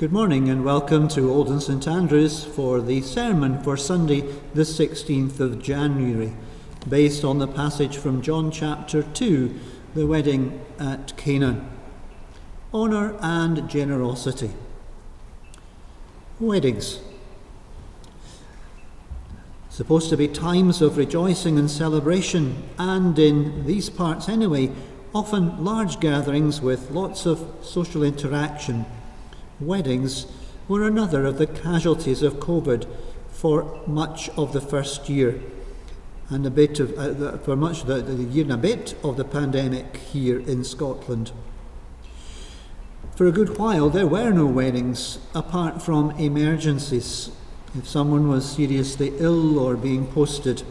Good morning and welcome to Oldham St Andrews for the sermon for Sunday the 16th of January, based on the passage from John chapter 2, the wedding at Cana. Honour and generosity. Weddings. Supposed to be times of rejoicing and celebration, and in these parts anyway, often large gatherings with lots of social interaction. Weddings were another of the casualties of COVID for much of the first year, and for much of the year and a bit of the pandemic here in Scotland. For a good while there were no weddings apart from emergencies, if someone was seriously ill or being posted,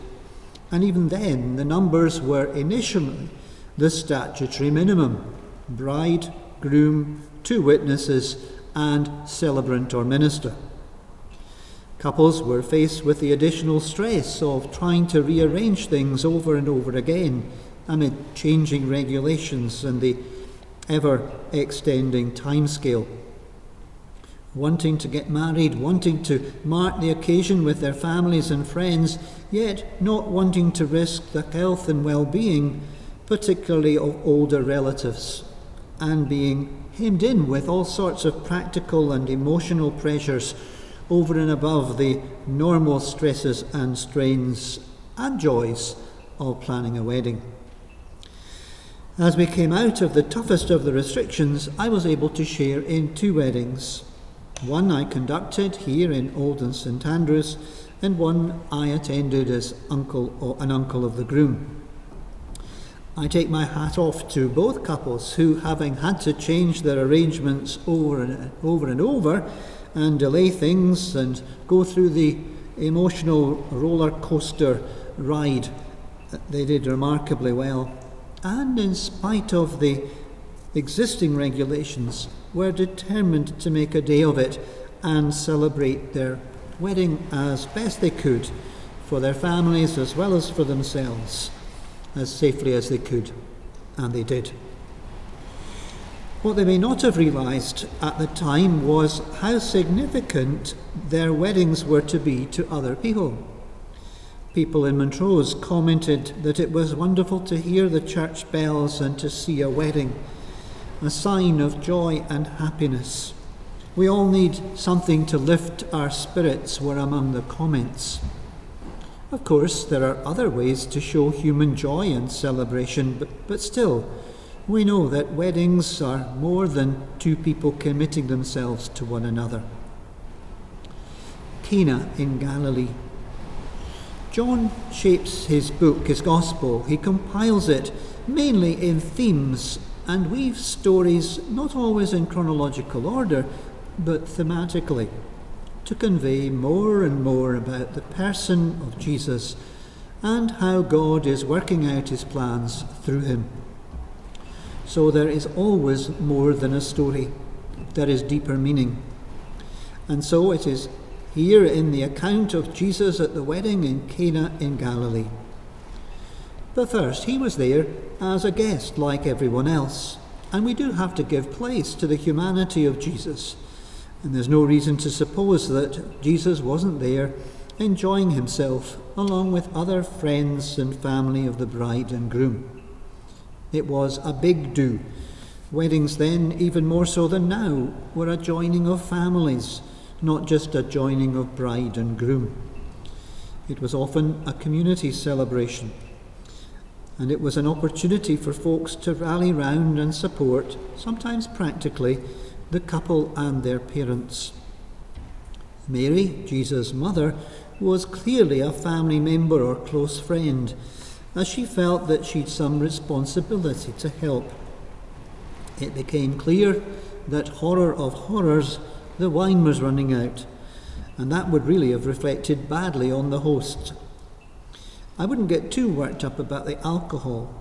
and even then the numbers were initially the statutory minimum: bride, groom, 2 witnesses, and celebrant or minister. Couples were faced with the additional stress of trying to rearrange things over and over again amid changing regulations and the ever-extending timescale. Wanting to get married, wanting to mark the occasion with their families and friends, yet not wanting to risk the health and well-being, particularly of older relatives, and being hemmed in with all sorts of practical and emotional pressures over and above the normal stresses and strains and joys of planning a wedding. As we came out of the toughest of the restrictions, I was able to share in 2 weddings. One I conducted here in Oldham St Andrews, and one I attended as an uncle of the groom. I take my hat off to both couples who, having had to change their arrangements over and over and delay things and go through the emotional roller coaster ride, they did remarkably well, and in spite of the existing regulations, were determined to make a day of it and celebrate their wedding as best they could for their families as well as for themselves, as safely as they could, and they did. What they may not have realised at the time was how significant their weddings were to be to other people. People in Montrose commented that it was wonderful to hear the church bells and to see a wedding, a sign of joy and happiness. We all need something to lift our spirits, were among the comments. Of course, there are other ways to show human joy and celebration, but still, we know that weddings are more than 2 people committing themselves to one another. Cana in Galilee. John shapes his book, his gospel. He compiles it mainly in themes and weaves stories not always in chronological order, but thematically, to convey more and more about the person of Jesus and how God is working out his plans through him. So there is always more than a story. There is deeper meaning. And so it is here in the account of Jesus at the wedding in Cana in Galilee. But first, he was there as a guest like everyone else, and we do have to give place to the humanity of Jesus. And there's no reason to suppose that Jesus wasn't there enjoying himself along with other friends and family of the bride and groom. It was a big do. Weddings then, even more so than now, were a joining of families, not just a joining of bride and groom. It was often a community celebration, and it was an opportunity for folks to rally round and support, sometimes practically, the couple and their parents. Mary, Jesus' mother, was clearly a family member or close friend, as she felt that she'd some responsibility to help. It became clear that, horror of horrors, the wine was running out, and that would really have reflected badly on the host. I wouldn't get too worked up about the alcohol,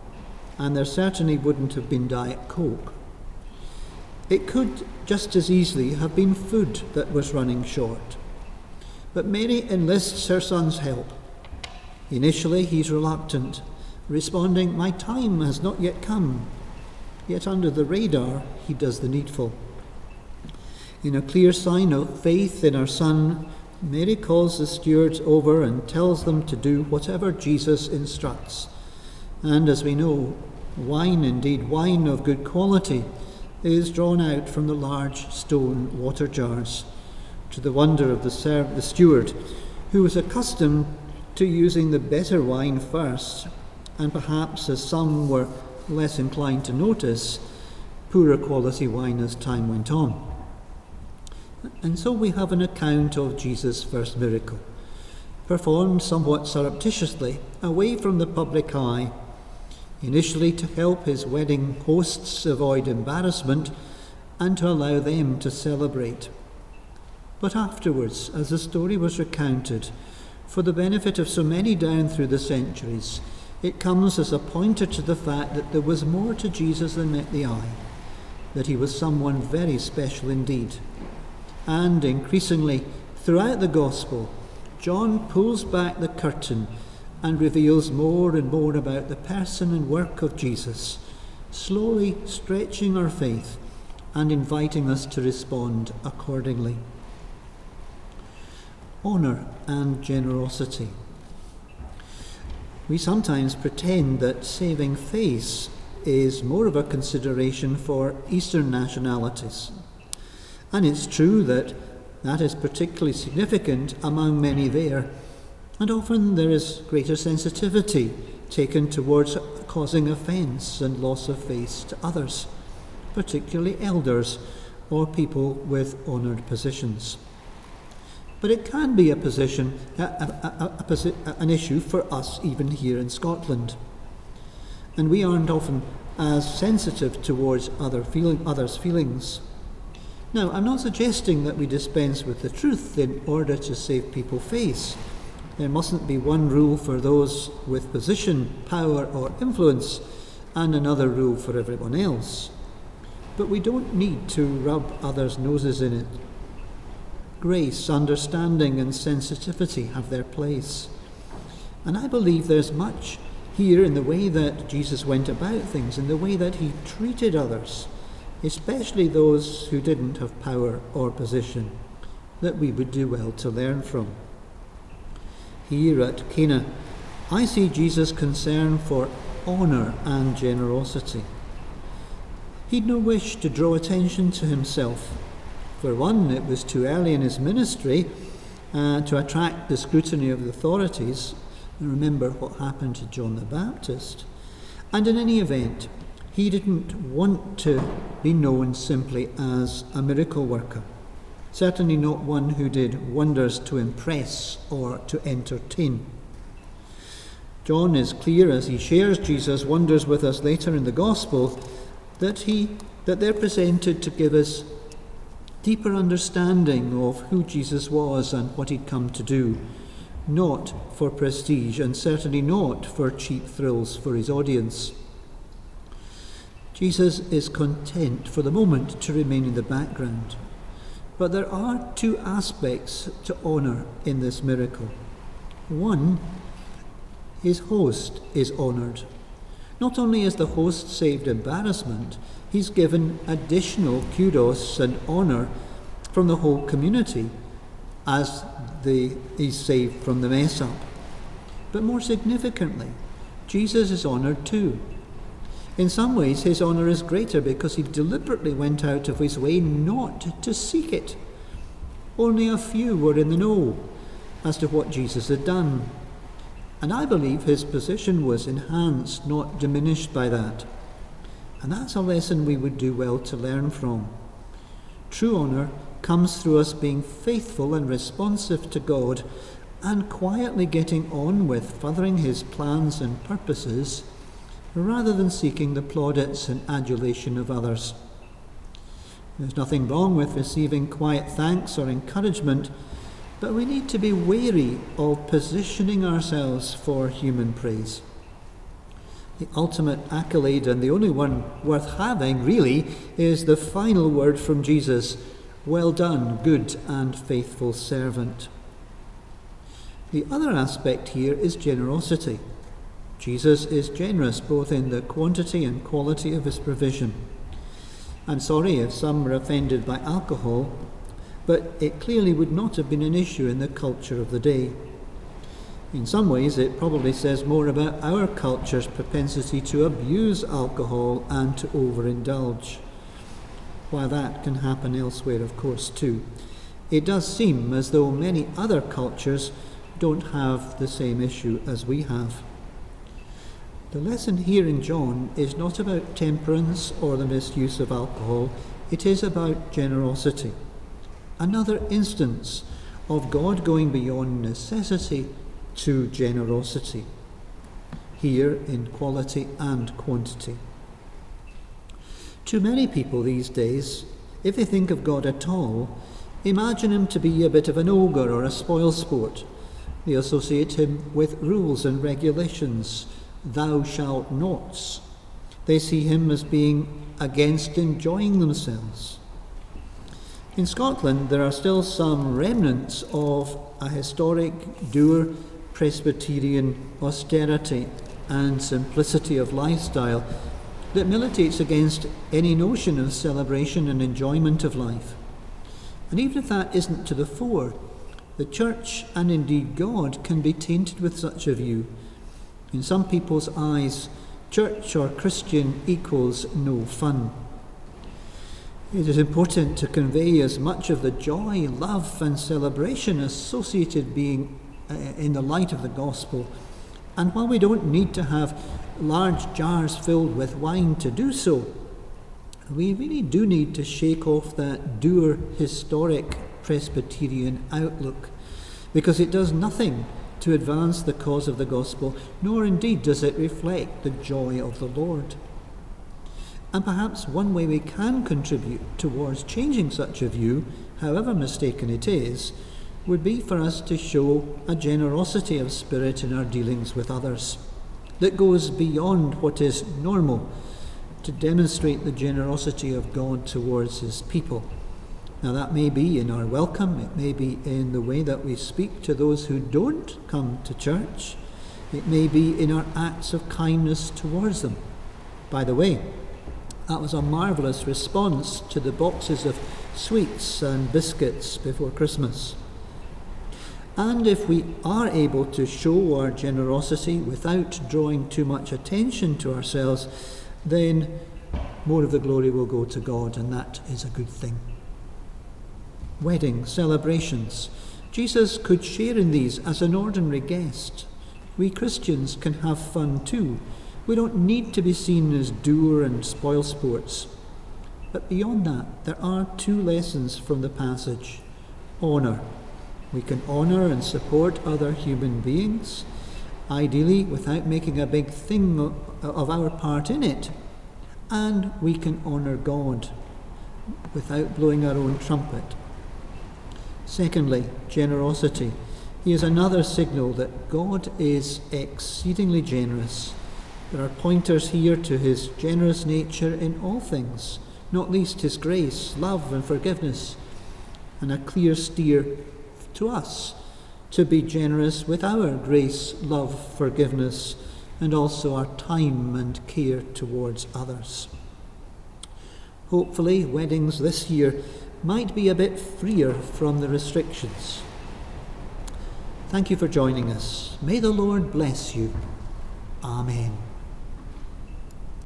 and there certainly wouldn't have been Diet Coke. It could just as easily have been food that was running short. But Mary enlists her son's help. Initially, he's reluctant, responding, "My time has not yet come." Yet under the radar, he does the needful. In a clear sign of faith in her son, Mary calls the stewards over and tells them to do whatever Jesus instructs. And as we know, wine, indeed wine of good quality, is drawn out from the large stone water jars, to the wonder of the steward, who was accustomed to using the better wine first, and perhaps, as some were less inclined to notice, poorer quality wine as time went on. And so we have an account of Jesus' first miracle, performed somewhat surreptitiously, away from the public eye, initially to help his wedding hosts avoid embarrassment and to allow them to celebrate. But afterwards, as the story was recounted, for the benefit of so many down through the centuries, it comes as a pointer to the fact that there was more to Jesus than met the eye, that he was someone very special indeed. And increasingly, throughout the Gospel, John pulls back the curtain and reveals more and more about the person and work of Jesus, slowly stretching our faith and inviting us to respond accordingly. Honour and generosity. We sometimes pretend that saving face is more of a consideration for Eastern nationalities. And it's true that that is particularly significant among many there, and often there is greater sensitivity taken towards causing offence and loss of face to others, particularly elders or people with honoured positions. But it can be an issue for us even here in Scotland, and we aren't often as sensitive towards others' feelings. Now, I'm not suggesting that we dispense with the truth in order to save people face. There mustn't be one rule for those with position, power or influence, and another rule for everyone else. But we don't need to rub others' noses in it. Grace, understanding and sensitivity have their place. And I believe there's much here in the way that Jesus went about things, in the way that he treated others, especially those who didn't have power or position, that we would do well to learn from. Here at Cana, I see Jesus' concern for honour and generosity. He'd no wish to draw attention to himself. For one, it was too early in his ministry to attract the scrutiny of the authorities. Remember what happened to John the Baptist. And in any event, he didn't want to be known simply as a miracle worker, certainly not one who did wonders to impress or to entertain. John is clear as he shares Jesus' wonders with us later in the Gospel that they're presented to give us deeper understanding of who Jesus was and what he'd come to do, not for prestige and certainly not for cheap thrills for his audience. Jesus is content for the moment to remain in the background. But there are two aspects to honour in this miracle. One, his host is honoured. Not only is the host saved embarrassment, he's given additional kudos and honour from the whole community as he's saved from the mess up. But more significantly, Jesus is honoured too. In some ways, his honour is greater because he deliberately went out of his way not to seek it. Only a few were in the know as to what Jesus had done. And I believe his position was enhanced, not diminished by that. And that's a lesson we would do well to learn from. True honour comes through us being faithful and responsive to God and quietly getting on with furthering his plans and purposes, rather than seeking the plaudits and adulation of others. There's nothing wrong with receiving quiet thanks or encouragement, but we need to be wary of positioning ourselves for human praise. The ultimate accolade, and the only one worth having really, is the final word from Jesus, "Well done, good and faithful servant." The other aspect here is generosity. Jesus is generous both in the quantity and quality of his provision. I'm sorry if some were offended by alcohol, but it clearly would not have been an issue in the culture of the day. In some ways, it probably says more about our culture's propensity to abuse alcohol and to overindulge. While that can happen elsewhere, of course, too, it does seem as though many other cultures don't have the same issue as we have. The lesson here in John is not about temperance or the misuse of alcohol, it is about generosity. Another instance of God going beyond necessity to generosity, here in quality and quantity. To many people these days, if they think of God at all, imagine him to be a bit of an ogre or a spoilsport. They associate him with rules and regulations, thou shalt nots. They see him as being against enjoying themselves. In Scotland, there are still some remnants of a historic dour Presbyterian austerity and simplicity of lifestyle that militates against any notion of celebration and enjoyment of life. And even if that isn't to the fore, the church and indeed God can be tainted with such a view. In some people's eyes, church or Christian equals no fun. It is important to convey as much of the joy, love and celebration associated being in the light of the gospel. And while we don't need to have large jars filled with wine to do so, we really do need to shake off that dour historic Presbyterian outlook, because it does nothing to advance the cause of the gospel, nor indeed does it reflect the joy of the Lord. And perhaps one way we can contribute towards changing such a view, however mistaken it is, would be for us to show a generosity of spirit in our dealings with others that goes beyond what is normal, to demonstrate the generosity of God towards his people. Now that may be in our welcome, it may be in the way that we speak to those who don't come to church, it may be in our acts of kindness towards them. By the way, that was a marvellous response to the boxes of sweets and biscuits before Christmas. And if we are able to show our generosity without drawing too much attention to ourselves, then more of the glory will go to God, and that is a good thing. Weddings, celebrations. Jesus could share in these as an ordinary guest. We Christians can have fun too. We don't need to be seen as dour and spoilsports. But beyond that, there are two lessons from the passage. Honour. We can honour and support other human beings, ideally without making a big thing of our part in it. And we can honour God without blowing our own trumpet. Secondly, generosity. Here's another signal that God is exceedingly generous. There are pointers here to his generous nature in all things, not least his grace, love and forgiveness, and a clear steer to us to be generous with our grace, love, forgiveness, and also our time and care towards others. Hopefully, weddings this year might be a bit freer from the restrictions. Thank you for joining us. May the Lord bless you. Amen.